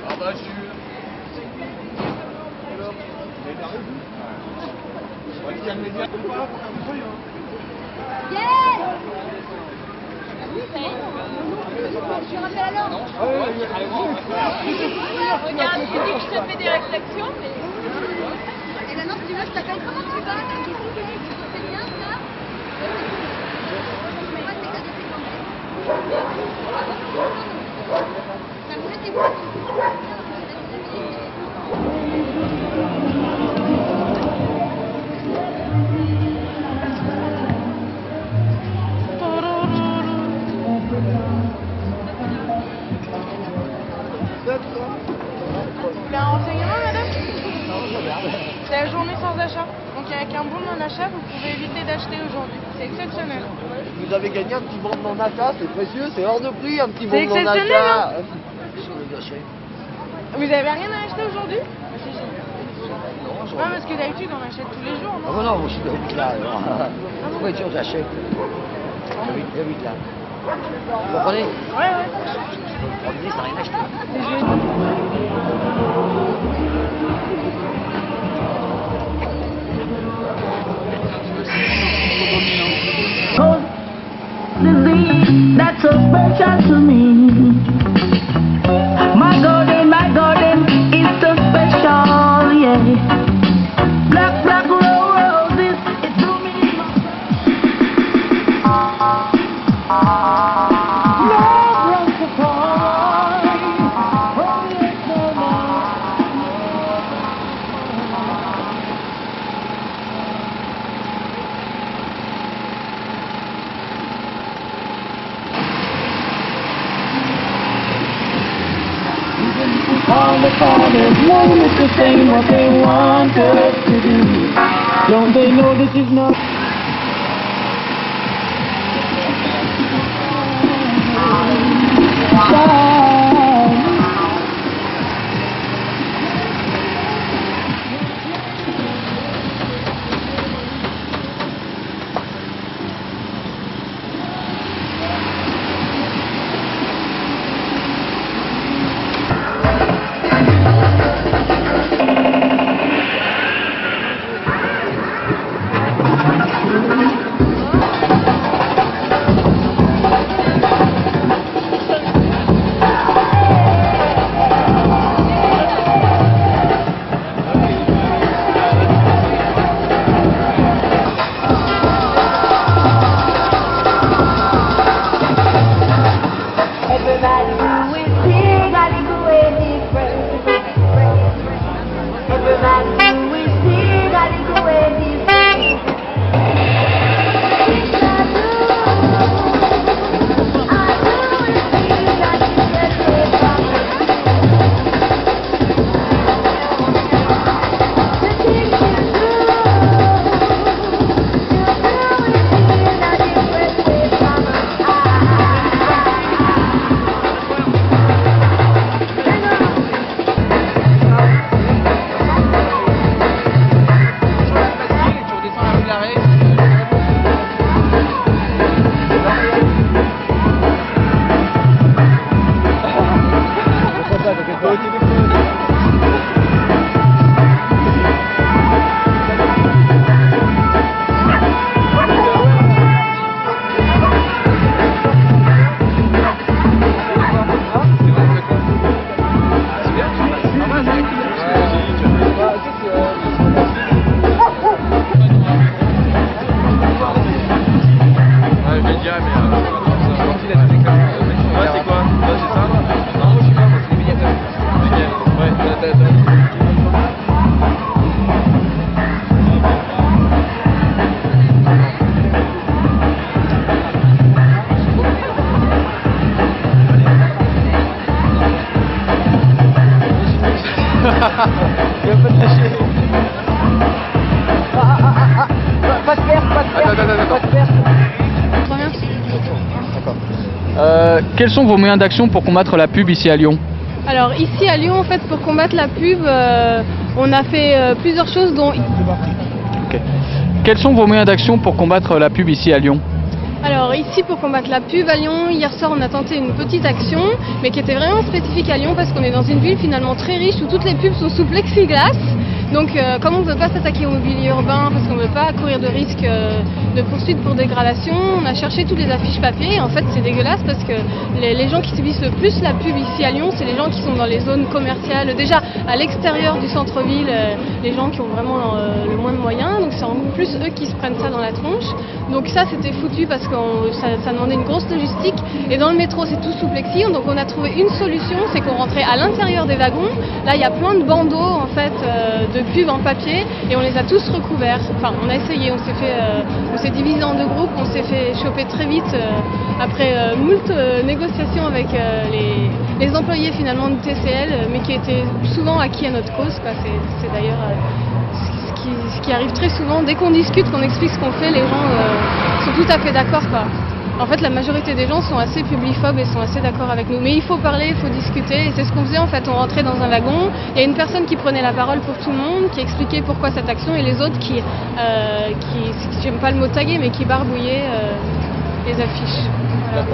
Ah bah je suis... Regarde, tu dis que je te fais des réflexions, mais... Et maintenant, si tu veux, je t'appelle comment tu vas? C'est bien ça? Moi, c'est que des ça me fait des points. Vous voulez un renseignement, madame? C'est la journée sans achat. Donc avec un bon non-achat, vous pouvez éviter d'acheter aujourd'hui. C'est exceptionnel. Vous avez gagné un petit bon de non-achat, c'est précieux, c'est hors de prix, un petit bon C'est de non-achat. exceptionnel, Sur le gâchis. Vous avez rien à acheter aujourd'hui? Non, Ouais, parce que d'habitude, on achète tous les jours, Ah non? bah non, moi je suis de là, alors. Voiture, j'achète. J'habite là. Vous comprenez? Ouais, ouais. On dit, ça n'a rien acheté. C'est jeudi. Disease that's so special to me. My garden is so special, yeah. Black, black roses, it's blooming in all the fathers want us to say what they want us to do. Don't they know this is not Ouais, je vais le dire, mais... Ouais, c'est quoi? Il va pas te lâcher. Pas de perte, pas de perte. Attends. Pas de perte. Trop bien. D'accord. Quels sont vos moyens d'action pour combattre la pub ici à Lyon? Alors ici à Lyon, en fait, pour combattre la pub, on a fait plusieurs choses dont... Ok. Quels sont vos moyens d'action pour combattre la pub ici à Lyon? Alors ici, pour combattre la pub à Lyon, hier soir on a tenté une petite action, mais qui était vraiment spécifique à Lyon parce qu'on est dans une ville finalement très riche où toutes les pubs sont sous plexiglas. Donc comme on ne veut pas s'attaquer au mobilier urbain, parce qu'on ne veut pas courir de risque de poursuite pour dégradation, on a cherché toutes les affiches papier. Et en fait c'est dégueulasse parce que les gens qui subissent le plus la pub ici à Lyon, c'est les gens qui sont dans les zones commerciales, déjà à l'extérieur du centre-ville, les gens qui ont vraiment le moins de moyens. Donc c'est en plus eux qui se prennent ça dans la tronche. Donc ça c'était foutu parce que ça demandait une grosse logistique. Et dans le métro c'est tout sous plexi, donc on a trouvé une solution, c'est qu'on rentrait à l'intérieur des wagons. Là il y a plein de bandeaux en fait de pub en papier et on les a tous recouverts. Enfin on a essayé, on s'est divisé en deux groupes, on s'est fait choper très vite après moult négociations avec les employés finalement de TCL, mais qui étaient souvent acquis à notre cause, quoi. C'est d'ailleurs ce qui arrive très souvent. Dès qu'on discute, qu'on explique ce qu'on fait, les gens sont tout à fait d'accord, quoi. En fait, la majorité des gens sont assez publiphobes et sont assez d'accord avec nous. Mais il faut parler, il faut discuter, et c'est ce qu'on faisait en fait. On rentrait dans un wagon, il y a une personne qui prenait la parole pour tout le monde, qui expliquait pourquoi cette action, et les autres qui j'aime pas le mot taguer, mais qui barbouillaient les affiches. Voilà.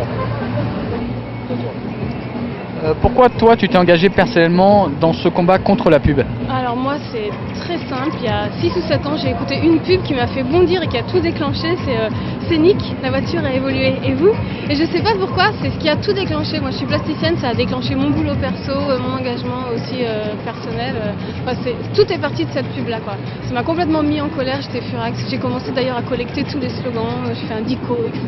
Pourquoi toi tu t'es engagé personnellement dans ce combat contre la pub? Alors moi c'est très simple, il y a 6 ou 7 ans j'ai écouté une pub qui m'a fait bondir et qui a tout déclenché, c'est Scénic, la voiture a évolué, et vous? Et je sais pas pourquoi, c'est ce qui a tout déclenché. Moi je suis plasticienne, ça a déclenché mon boulot perso, mon engagement aussi personnel, tout est parti de cette pub là, quoi. Ça m'a complètement mis en colère, j'étais furax, j'ai commencé d'ailleurs à collecter tous les slogans, j'ai fait un dico, etc.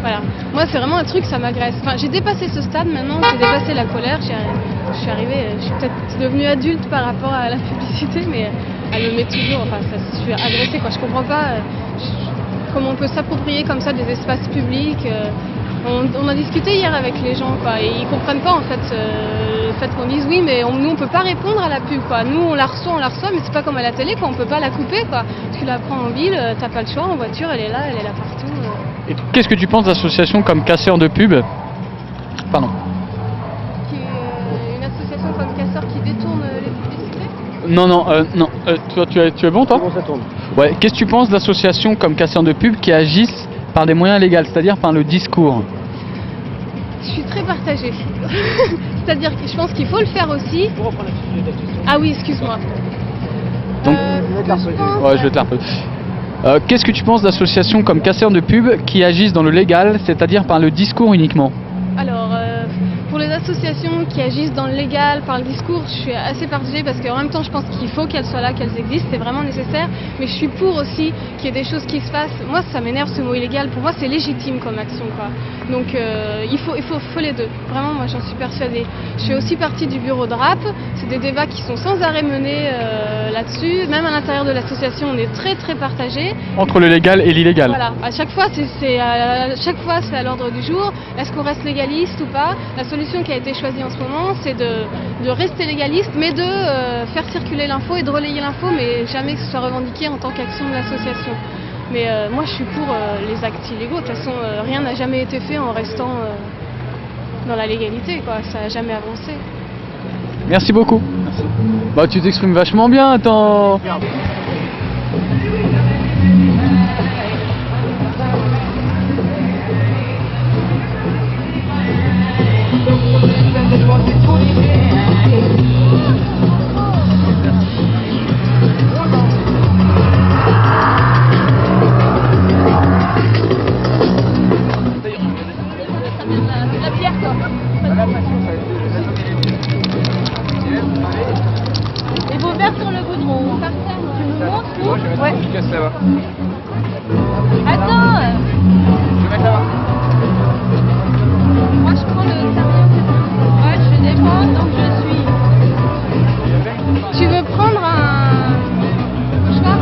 Voilà, moi c'est vraiment un truc, ça m'agresse. Enfin, j'ai dépassé ce stade maintenant, j'ai dépassé la colère, je suis arrivée, je suis peut-être devenue adulte par rapport à la publicité, mais elle me met toujours, enfin je suis agressée, quoi. Je comprends pas comment on peut s'approprier comme ça des espaces publics. On a discuté hier avec les gens, quoi, et ils comprennent pas en fait le fait qu'on dise oui, mais nous on peut pas répondre à la pub, quoi. Nous on la reçoit, mais c'est pas comme à la télé, quoi. On peut pas la couper, quoi. Tu la prends en ville, t'as pas le choix, en voiture elle est là partout. Et qu'est-ce que tu penses d'associations comme Casseurs de pub? Pardon. Qui est une association comme Casseurs qui détourne les publicités? Non. Toi, tu es bon, toi? Comment ça tourne? Ouais. Qu'est-ce que tu penses d'associations comme Casseurs de pub qui agissent par des moyens légaux, c'est-à-dire par le discours? Je suis très partagée. C'est-à-dire que je pense qu'il faut le faire aussi. Ah oui, excuse-moi. Donc, je vais te la reposer. Qu'est-ce que tu penses d'associations comme Casseurs de pub qui agissent dans le légal, c'est-à-dire par le discours uniquement? Alors, pour les associations qui agissent dans le légal, par le discours, je suis assez partagée parce qu'en même temps, je pense qu'il faut qu'elles soient là, qu'elles existent, c'est vraiment nécessaire. Mais je suis pour aussi qu'il y ait des choses qui se passent. Moi, ça m'énerve ce mot illégal. Pour moi, c'est légitime comme action, quoi. Donc, il faut les deux. Vraiment, moi, j'en suis persuadée. Je fais aussi partie du bureau de RAP. C'est des débats qui sont sans arrêt menés là-dessus. Même à l'intérieur de l'association, on est très, très partagés. Entre le légal et l'illégal. Voilà. À chaque fois, c'est à l'ordre du jour. Est-ce qu'on reste légaliste ou pas? La solution qui a été choisie en ce moment, c'est de rester légaliste, mais de faire circuler l'info et de relayer l'info, mais jamais que ce soit revendiqué en tant qu'action de l'association. Mais moi, je suis pour les actes illégaux. De toute façon, rien n'a jamais été fait en restant dans la légalité, quoi. Ça n'a jamais avancé. Merci beaucoup. Merci. Bah, tu t'exprimes vachement bien, attends. La bière, quoi. Et vos verres sur le goudron. Par terre, tu me montres où? Ouais. là-bas. Attends. Je vais mettre là-bas. Moi, je prends le camion. Ouais, je dépends, donc je suis. Tu veux prendre un mouchoir?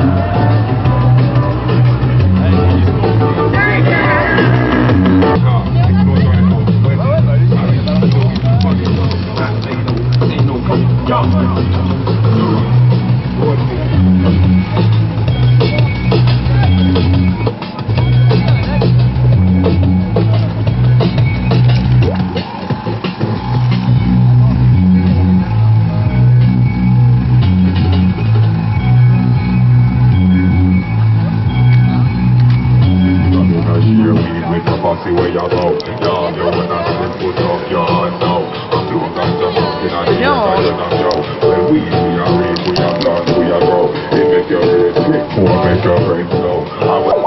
See where y'all go, y'all know when I slip foot off y'all know. I'm doing got the fucking idea, I know. When we are real, we are lost, we are grow. It make your head quick, or make your brain slow. I would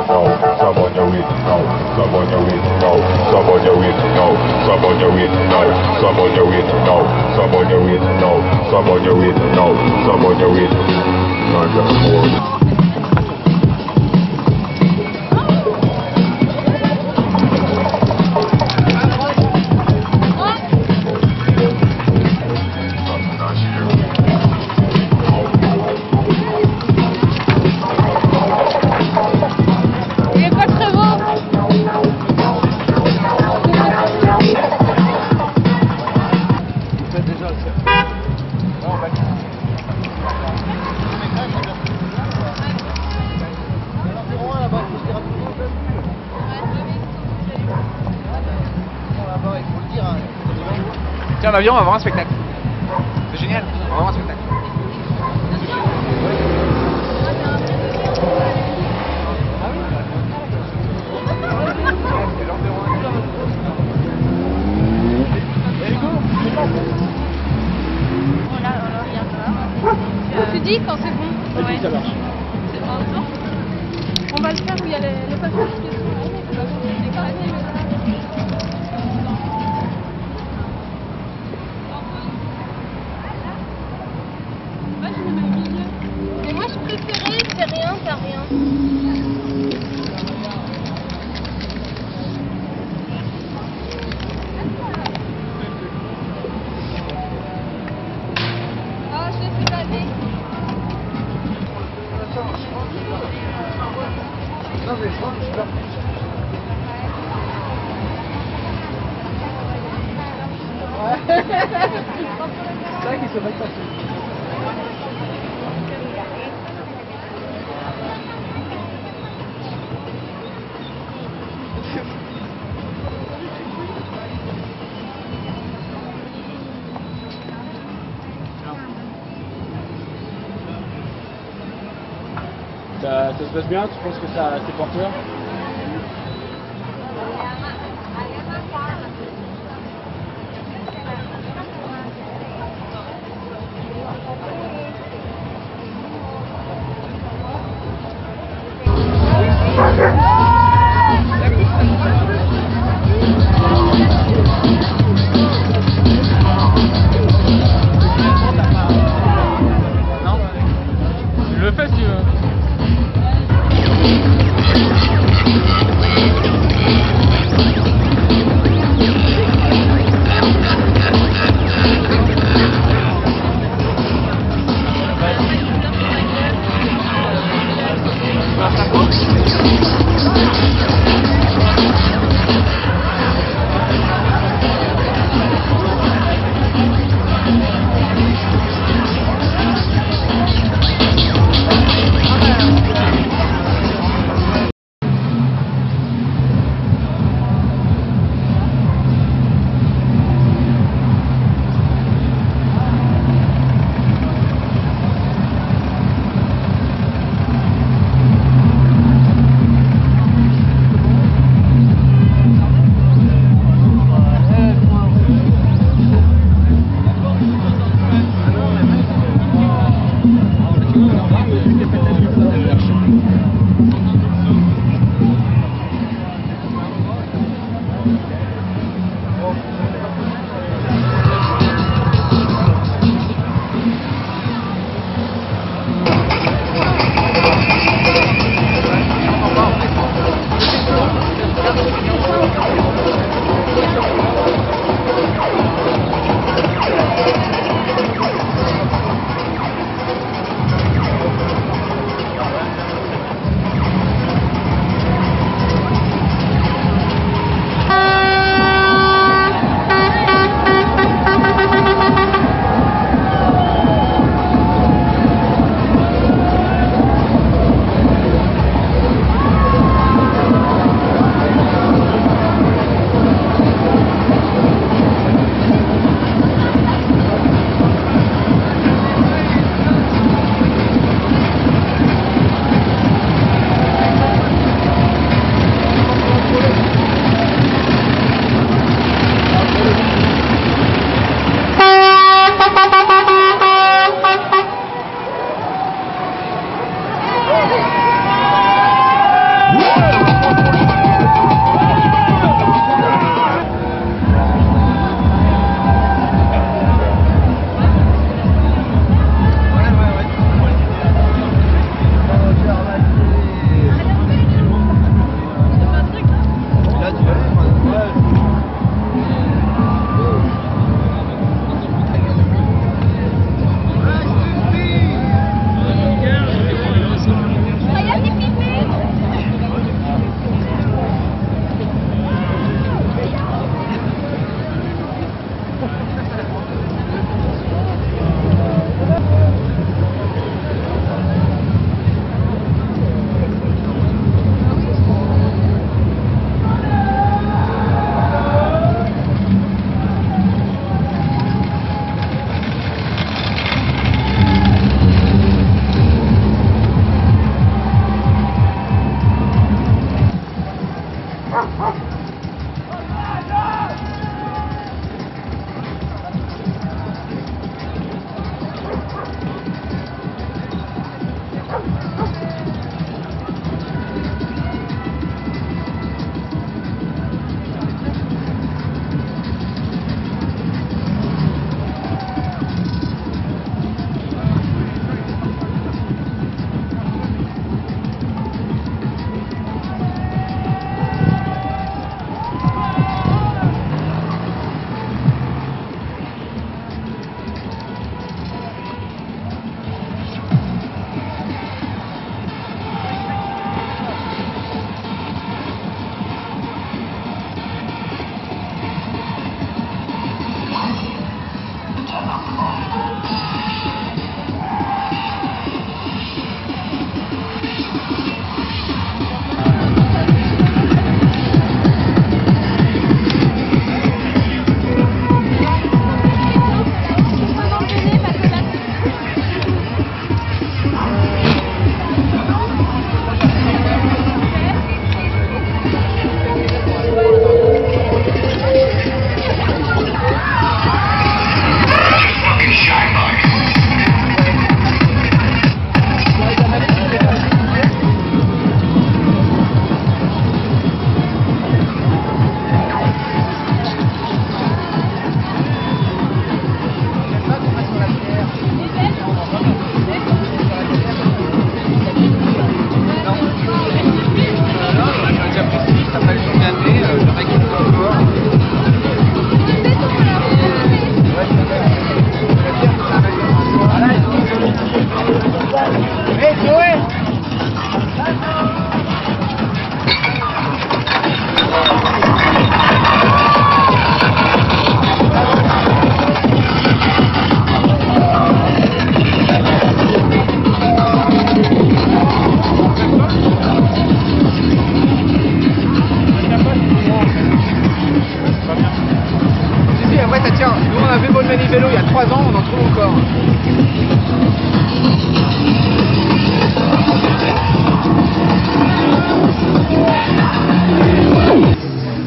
know, someone you with, no, someone you with, no, someone you with, no, someone you with, no, someone you with, no, someone you with, no, someone you with, no, someone you with, not just more. Tiens, en avion, on va voir un spectacle. C'est génial, on va voir un spectacle. Tu dis quand c'est bon? Oui, ça marche. On va le faire où il y a les passages qui sont là, mais c'est pas bon, c'est quand même. Mais moi je préférais c'est rien, c'est rien. Ah, je l'ai fait baver. Non mais je pense que je peux. C'est vrai qu'ils se mettent pas dessus. Ça se passe bien? Tu penses que c'est porteur? Non? Tu le fais si tu veux. temps, on en trouve encore.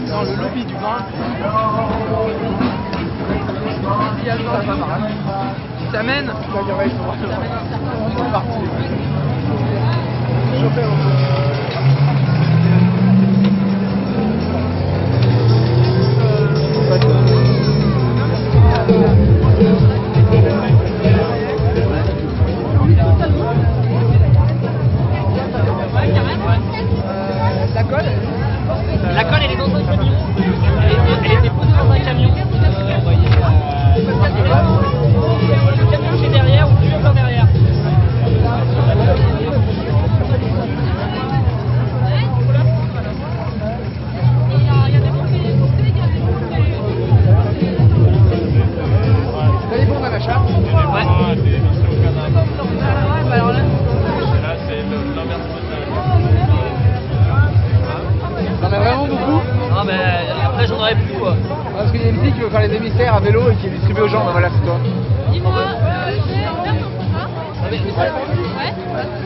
Dans le lobby du vin, il y a le vin qui s'amène. La colle, elle est dans un camion. Elle était posée dans un camion. Le camion qui est derrière ou plus encore derrière. T'as des bons à l'achat? Ouais. T'en as vraiment beaucoup? Ah ben après j'en aurais plus quoi. Parce qu'il y a une fille qui veut faire les émissaires à vélo et qui distribue aux gens, ben voilà c'est toi. Dis-moi, j'ai un verre dans ton chat. Ah, mais, Ouais.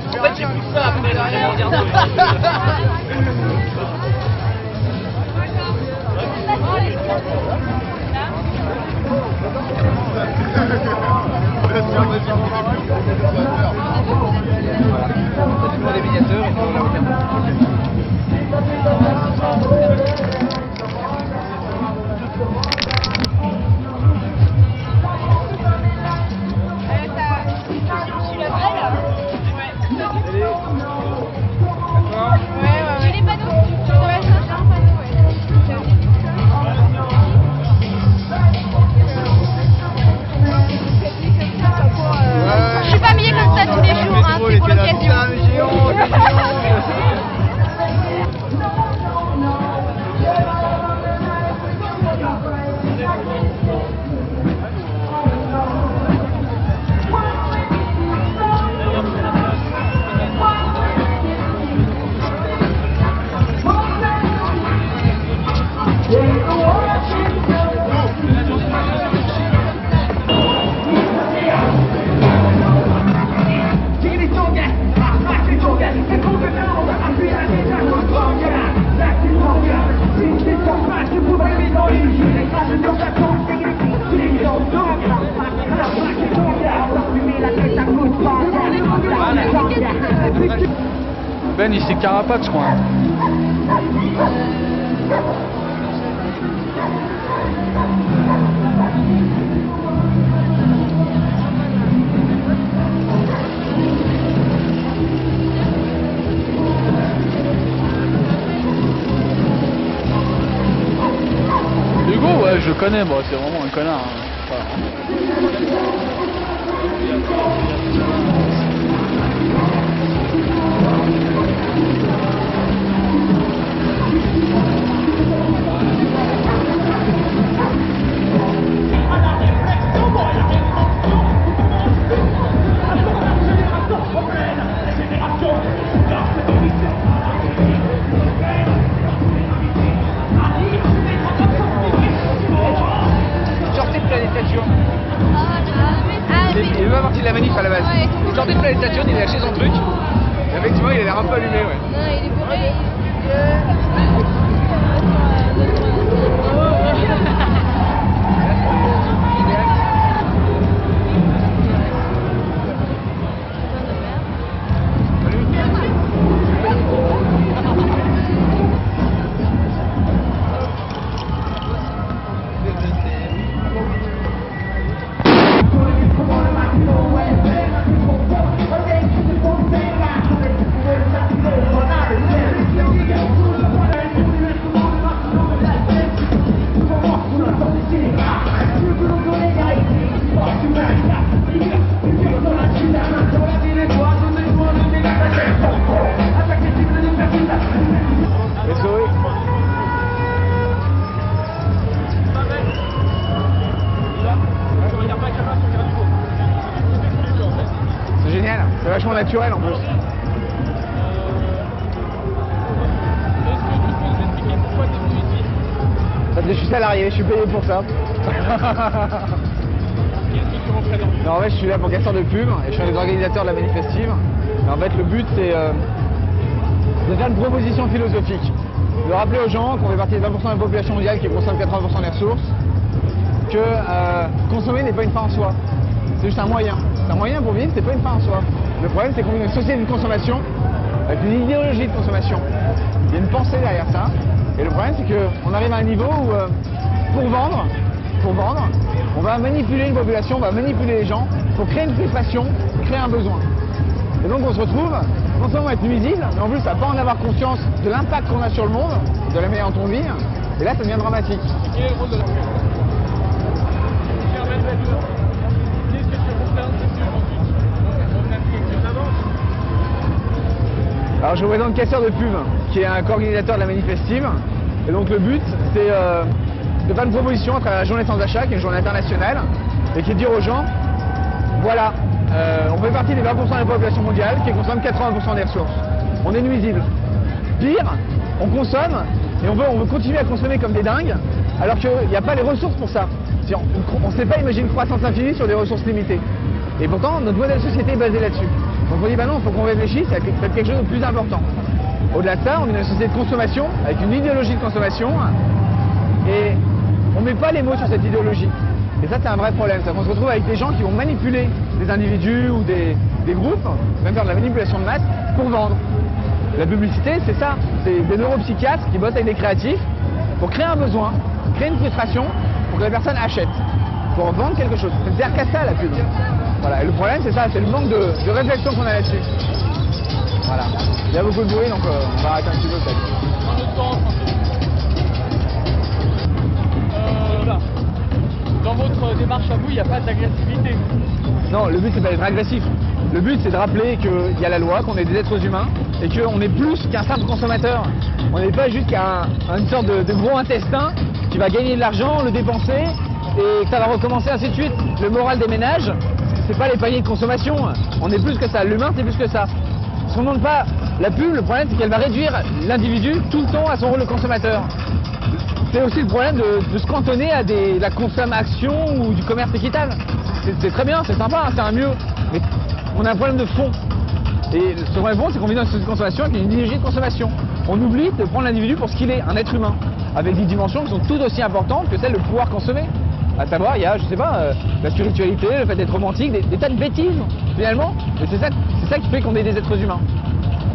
en fait j'ai plus ça après là, j'ai regardé. Pour les miniatures et pour la hauteur. J'ai les panneaux. Ouais, j'ai un panneau, Je suis pas habillée comme ça tous les jours, hein, c'est pour l'occasion. Ben, il s'est carapate, je crois. Hugo, ouais, je le connais, bon, c'est vraiment un connard. Hein. Voilà. Sortez de Planétation. Il est pas parti de la manif à la base. Ouais. Il sortait de Planétation, il a acheté son truc. Et effectivement, il a l'air un peu allumé, ouais. Non, il est bourré. C'est génial, c'est vachement naturel en plus. Parce que je suis salarié, je suis payé pour ça. Non, en fait, je suis là pour casseur de pub et je suis un des organisateurs de la manifestive. Et en fait, le but, c'est de faire une proposition philosophique. De rappeler aux gens qu'on fait partie des 20% de la population mondiale qui consomme 80% des ressources, que consommer n'est pas une fin en soi. C'est juste un moyen. C'est un moyen pour vivre, c'est pas une fin en soi. Le problème, c'est qu'on vit dans une société de consommation avec une idéologie de consommation. Il y a une pensée derrière ça. Et le problème, c'est qu'on arrive à un niveau où, pour vendre, on va manipuler une population, on va manipuler les gens pour créer une frustration, pour créer un besoin. Et donc, on se retrouve, non seulement être nuisible, mais en plus, à pas en avoir conscience de l'impact qu'on a sur le monde, de la manière dont on vit. Et là, ça devient dramatique. Quel est le rôle de la pub? Qu'est-ce que tu représentes ici aujourd'hui? Alors, je représente Casseur de Pub, qui est un co-organisateur de la manifestive. Et donc, le but, c'est de faire une proposition à travers la journée sans achat, qui est une journée internationale, et qui est de dire aux gens, voilà, on fait partie des 20% de la population mondiale qui consomme 80% des ressources. On est nuisible. Pire, on consomme et on veut continuer à consommer comme des dingues, alors qu'il n'y a pas les ressources pour ça. On ne sait pas imaginer une croissance infinie sur des ressources limitées. Et pourtant, notre modèle de société est basé là-dessus. Donc on dit, bah non, il faut qu'on réfléchisse à quelque chose de plus important. Au-delà de ça, on est dans une société de consommation, avec une idéologie de consommation, et on ne met pas les mots sur cette idéologie. Et ça, c'est un vrai problème. C'est qu'on se retrouve avec des gens qui vont manipuler des individus ou des groupes, même faire de la manipulation de masse, pour vendre. La publicité, c'est ça. C'est des neuropsychiatres qui bossent avec des créatifs pour créer un besoin, créer une frustration, pour que la personne achète, pour vendre quelque chose. C'est derrière qu'à ça, la pub. Voilà. Et le problème, c'est ça, c'est le manque de réflexion qu'on a là-dessus. Voilà. Il y a beaucoup de bruit, donc on va arrêter un petit peu peut-être. Dans votre démarche à vous, il n'y a pas d'agressivité. Non, le but c'est pas d'être agressif. Le but c'est de rappeler qu'il y a la loi, qu'on est des êtres humains et qu'on est plus qu'un simple consommateur. On n'est pas juste une sorte de gros intestin qui va gagner de l'argent, le dépenser et que ça va recommencer ainsi de suite. Le moral des ménages, c'est pas les paniers de consommation. On est plus que ça. L'humain c'est plus que ça. Si on ne demande pas la pub, le problème c'est qu'elle va réduire l'individu tout le temps à son rôle de consommateur. C'est aussi le problème de se cantonner à la consommation ou du commerce équitable. C'est très bien, c'est sympa, c'est un mieux. Mais on a un problème de fond. Et ce problème de fond, c'est qu'on vit dans une société de consommation avec une idéologie de consommation. On oublie de prendre l'individu pour ce qu'il est, un être humain, avec des dimensions qui sont tout aussi importantes que celles de pouvoir consommer. À savoir, il y a, je sais pas, la spiritualité, le fait d'être romantique, des tas de bêtises, finalement. Et c'est ça qui fait qu'on est des êtres humains.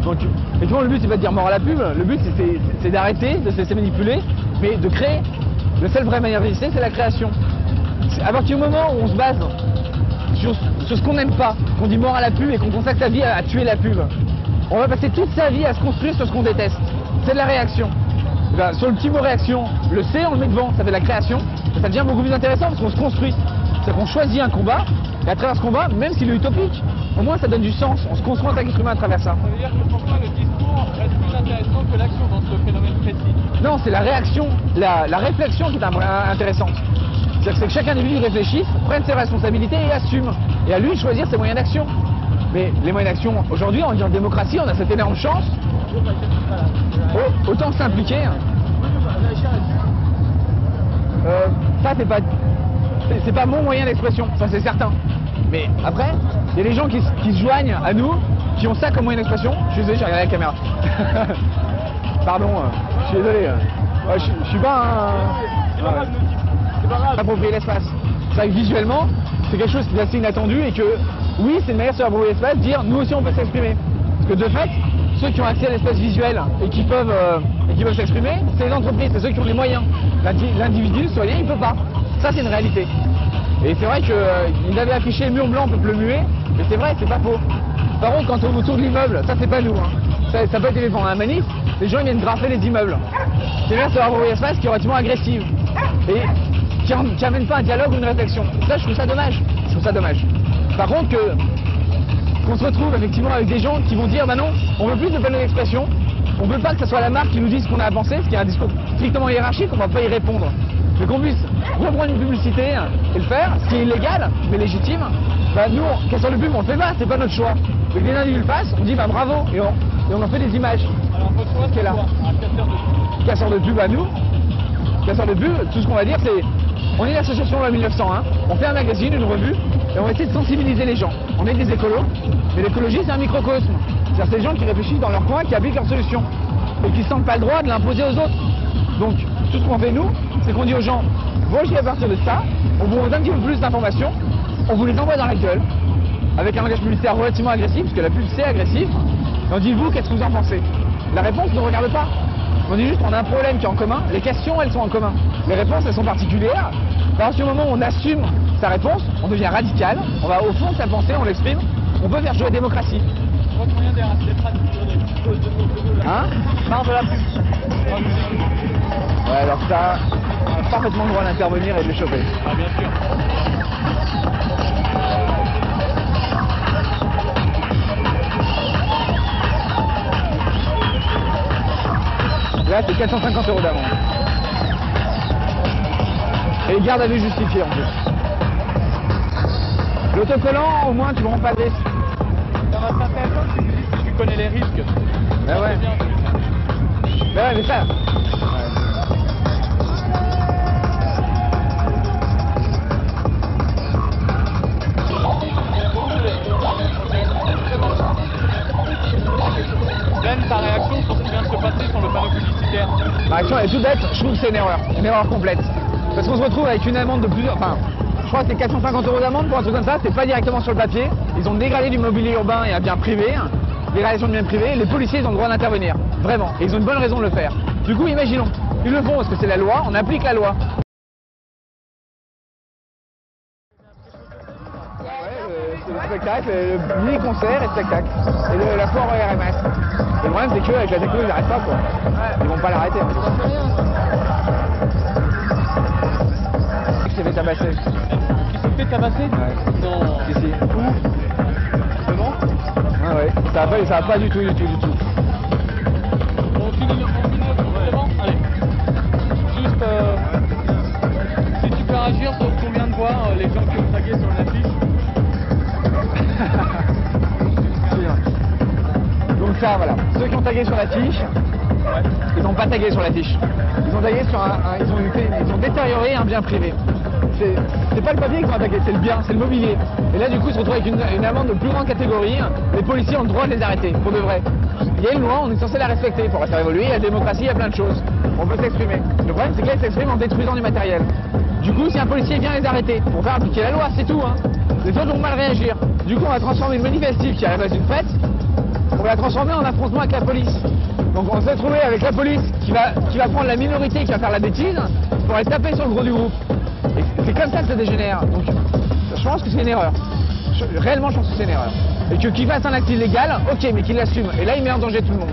Donc, effectivement, le but, c'est pas de dire mort à la pub, le but, c'est d'arrêter, de se laisser manipuler, mais de créer. La seule vraie manière d'exister, c'est la création. À partir du moment où on se base sur ce qu'on n'aime pas, qu'on dit mort à la pub et qu'on consacre sa vie à tuer la pub, on va passer toute sa vie à se construire sur ce qu'on déteste. C'est de la réaction. Ben, sur le petit mot réaction, le C, on le met devant, ça fait de la création. Ça devient beaucoup plus intéressant parce qu'on se construit. C'est-à-dire qu'on choisit un combat, et à travers ce combat, même s'il est utopique, au moins ça donne du sens. On se construit en tant qu'être humain à travers ça. Ça veut dire que pour toi, le discours reste plus intéressant que l'action dans ce phénomène précis. Non, c'est la réaction, la réflexion qui est intéressante. C'est-à-dire que chaque individu réfléchisse, prenne ses responsabilités et assume. Et à lui de choisir ses moyens d'action. Mais les moyens d'action, aujourd'hui, on dit en démocratie, on a cette énorme chance. Autant s'impliquer. Ça, c'est pas mon moyen d'expression, ça c'est certain. Mais après, il y a des gens qui se joignent à nous, qui ont ça comme moyen d'expression. Je suis désolé, j'ai regardé la caméra. Pardon, je suis désolé. Je suis pas un... C'est pas grave. Approprier l'espace. C'est vrai que visuellement, c'est quelque chose qui est assez inattendu et que, oui, c'est une manière de s'approprier l'espace, de dire nous aussi on peut s'exprimer. Parce que de fait, ceux qui ont accès à l'espace visuel et qui peuvent s'exprimer, c'est les entreprises, c'est ceux qui ont les moyens. L'individu, le citoyen, il ne peut pas. Ça, c'est une réalité. Et c'est vrai qu'il avait affiché mur blanc, peuple muet, mais c'est vrai, c'est pas faux. Par contre, quand on est autour de l'immeuble, ça, c'est pas nous. Hein. Ça peut être éléphant à un manif, les gens ils viennent graffer les immeubles. C'est une manière de s'approprier l'espace qui est relativement agressive. Et qui n'amène pas un dialogue ou une réflexion. Ça, je trouve ça dommage. Je trouve ça dommage. Par contre, qu'on se retrouve effectivement avec des gens qui vont dire, bah non, on veut plus de panneaux d'expression, on veut pas que ce soit la marque qui nous dise ce qu'on a à penser, ce qui est un discours strictement hiérarchique, on va pas y répondre. Mais qu'on puisse reprendre une publicité et le faire, ce qui est illégal, mais légitime, bah nous, casseur de pub, on le fait pas, c'est pas notre choix. Mais que les individus le fassent, on dit bah bravo, et on en fait des images. Alors votre choix, c'est là. Un casseur de pub. Casseur de pub à nous. Casseur de pub, tout ce qu'on va dire, c'est... On est l'association de 1901, on fait un magazine, une revue, et on va essayer de sensibiliser les gens. On est des écolos, mais l'écologie c'est un microcosme. C'est-à-dire des gens qui réfléchissent dans leur coin, qui appliquent leurs solutions et qui ne sentent pas le droit de l'imposer aux autres. Donc tout ce qu'on fait nous, c'est qu'on dit aux gens, voyez à partir de ça, on vous donne un petit peu plus d'informations, on vous les envoie dans la gueule, avec un langage publicitaire relativement agressif, parce que la pub c'est agressif, et on dit vous, qu'est-ce que vous en pensez? La réponse ne regarde pas. On dit juste qu'on a un problème qui est en commun, les questions elles sont en commun, les réponses elles sont particulières. À partir du moment où on assume sa réponse, on devient radical, on va au fond de sa pensée, on l'exprime, on peut faire jouer la démocratie. Hein? Marre de la pub. Ouais, alors ça, on a parfaitement le droit d'intervenir et de les choper. Ah, bien sûr. Là, c'est 450 € d'amende. Et garde à vue justifiée en plus. L'autocollant, au moins, tu ne rends pas de risque. Ça va pas faire ça, c'est que tu connais les risques. Ben ouais. Ben ouais, mais ça. Ben, ta réaction sur ce qui vient de se passer sur le panneau publicitaire? Ma réaction est toute bête, je trouve que c'est une erreur complète. Parce qu'on se retrouve avec une amende de plusieurs. Enfin, je crois que c'est 450 € d'amende pour un truc comme ça, c'est pas directement sur le papier. Ils ont dégradé du mobilier urbain et un bien privé, dégradation de biens privés, les policiers ils ont le droit d'intervenir. Vraiment. Et ils ont une bonne raison de le faire. Du coup, imaginons, ils le font parce que c'est la loi, on applique la loi. Le spectacle, le mini-concert et spectacle. Et la foire RMS. Le problème c'est qu'avec la technologie ils n'arrêtent pas quoi. Ils vont pas l'arrêter en plus. Qui s'est fait tabasser. Qui s'est fait tabasser? Ouais. Non. Si, si. Où? C'est bon? Ouais, ouais. Ça va pas du tout. On finit c'est bon? Allez. Juste, si tu peux réagir sur ce qu'on vient de voir, les gens qui ont tagué sur l'affiche. Donc ça, voilà. Ceux qui ont tagué sur l'affiche, ils n'ont pas tagué sur l'affiche. Ils ont tagué sur ils ont détérioré un bien privé. C'est pas le papier qu'ils ont attaqué, c'est le bien, c'est le mobilier. Et là, du coup, ils se retrouvent avec une amende de plus grande catégorie. Les policiers ont le droit de les arrêter, pour de vrai. Il y a une loi, on est censé la respecter pour la faire évoluer. La démocratie, il y a plein de choses. On peut s'exprimer. Le problème, c'est que là, ils s'expriment en détruisant du matériel. Du coup, si un policier vient les arrêter pour faire appliquer la loi, c'est tout. Hein. Les autres vont mal réagir. Du coup, on va transformer une manifestive qui arrive à une fête, on va la transformer en affrontement avec la police. Donc on s'est retrouvé avec la police qui va prendre la minorité qui va faire la bêtise pour aller taper sur le gros du groupe. Et c'est comme ça que ça dégénère. Donc je pense que c'est une erreur. Réellement, je pense que c'est une erreur. Et que qu'il fasse un acte illégal, ok, mais qu'il l'assume. Et là, il met en danger tout le monde.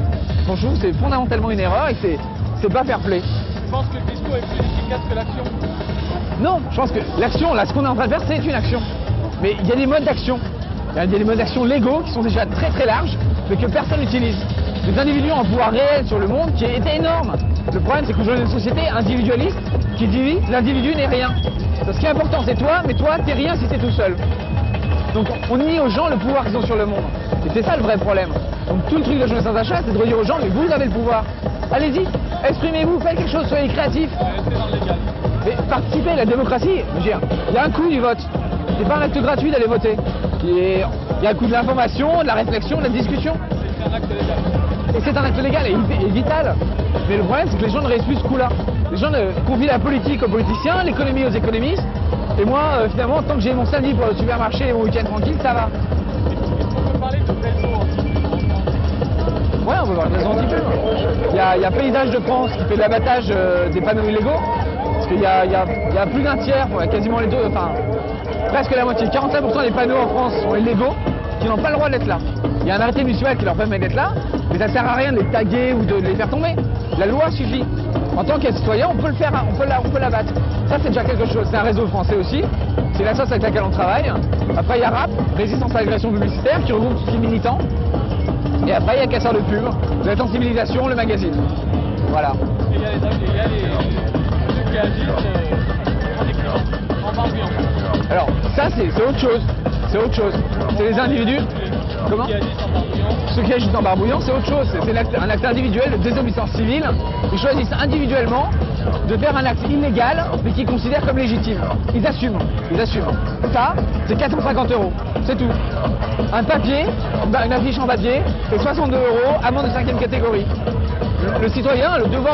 Donc je trouve que c'est fondamentalement une erreur et c'est pas fair play. Tu penses que le discours est plus efficace que l'action? Non, je pense que l'action, là, ce qu'on est en train de faire, c'est une action. Mais il y a des modes d'action. Il y a des modes d'action légaux qui sont déjà très très larges, mais que personne n'utilise. Des individus ont un pouvoir réel sur le monde qui est énorme. Le problème, c'est qu'aujourd'hui, on est une société individualiste qui dit l'individu n'est rien. Ce qui est important, c'est toi, mais toi, t'es rien si t'es tout seul. Donc, on nie aux gens le pouvoir qu'ils ont sur le monde. Et c'est ça le vrai problème. Donc, tout le truc de Jeunesse sans achat, c'est de redire aux gens, mais vous avez le pouvoir. Allez-y, exprimez-vous, faites quelque chose, soyez créatifs. Mais participez à la démocratie, je veux dire, il y a un coût du vote. C'est pas un acte gratuit d'aller voter. Il y a un coût de l'information, de la réflexion, de la discussion. C'est un acte légal. Et c'est un acte légal et vital. Mais le problème, c'est que les gens ne réalisent plus ce coup-là. Les gens confient la politique aux politiciens, l'économie aux économistes. Et moi, finalement, tant que j'ai mon samedi pour le supermarché et mon week-end tranquille, ça va. On peut parler de réseau. Ouais, on peut voir des réseaux anti-pub. Il y a Paysage de France qui fait de l'abattage des panneaux illégaux. Parce qu'il y a plus d'un tiers, quasiment les deux, enfin presque la moitié, 45% des panneaux en France sont illégaux, qui n'ont pas le droit d'être là. Il y a un arrêté municipal qui leur permet d'être là, mais ça ne sert à rien de les taguer ou de les faire tomber. La loi suffit. En tant que citoyen, on peut le faire, on peut l'abattre. Ça, c'est déjà quelque chose. C'est un réseau français aussi. C'est l'association avec laquelle on travaille. Après, il y a RAP, Résistance à l'agression publicitaire, qui regroupe tous les militants. Et après, il y a Casseurs de pub, de la sensibilisation, le magazine. Voilà. Et il y a ceux qui agissent en barbouillant. Alors, ça, c'est autre chose. C'est autre chose. C'est les individus. Comment? Ceux qui agissent en barbouillant, c'est autre chose. C'est un acte individuel de désobéissance civile. Ils choisissent individuellement de faire un acte illégal, mais qu'ils considèrent comme légitime. Ils assument. Ça, c'est 450 €. C'est tout. Un papier, une affiche en papier, c'est 62 €, amende de 5e catégorie. Le citoyen a le devoir de